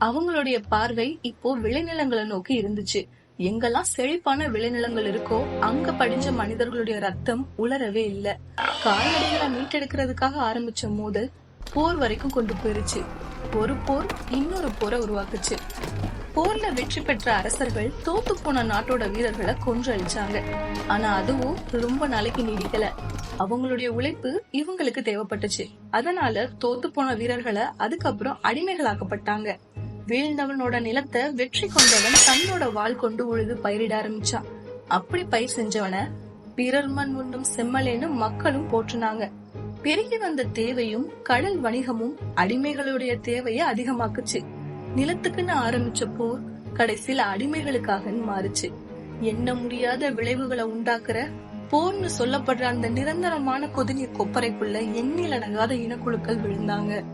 அவங்களுடைய பார்வை இப்போ விளைநிலங்களை நோக்கி இருந்துச்சு. எங்கெல்லாம் செழிப்பான விளைநிலங்கள் இருக்கோ அங்க படிஞ்ச மனிதர்களுடைய ரத்தம் உலரவே இல்ல. கால்நடைகளை மீட்டெடுக்கிறதுக்காக ஆரம்பிச்ச மோதல் போர் வரைக்கும் கொண்டு போயிருச்சு. ஒரு போர் இன்னொரு போரை உருவாக்குச்சு. போர்ல வெற்றி பெற்ற அரசர்கள் தோத்து போன நாட்டோட வீரர்களை கொன்று அழிச்சாங்க. ஆனா அதுவும் ரொம்ப நாளைக்கு நீடிக்கல. அவங்களுடைய உழைப்பு இவங்களுக்கு தேவைப்பட்டுச்சு. அதனால தோத்து போன வீரர்களை அதுக்கப்புறம் அடிமைகளாக்கப்பட்டாங்க. வீழ்ந்தவனோட நிலத்தை வெற்றி கொண்டவன் தன்னோட வாள் கொண்டு உழுது பயிரிட ஆரம்பிச்சான். அப்படி பயிர் செஞ்சவன பிறர் மண் உண்டும் செம்மலேன்னு மக்களும் போற்றுனாங்க. பெருகி வந்த தேவையும் கடல் வணிகமும் அடிமைகளுடைய தேவையை அதிகமாக்குச்சு. நிலத்துக்குன்னு ஆரம்பிச்ச போர் கடைசியில அடிமைகளுக்காக மாறுச்சு. எண்ண முடியாத விளைவுகளை உண்டாக்குற போர்னு சொல்லப்படுற அந்த நிரந்தரமான கொதிநீர் கொப்பரைக்குள்ள எண்ணிலடங்காத இனக்குழுக்கள் விழுந்தாங்க.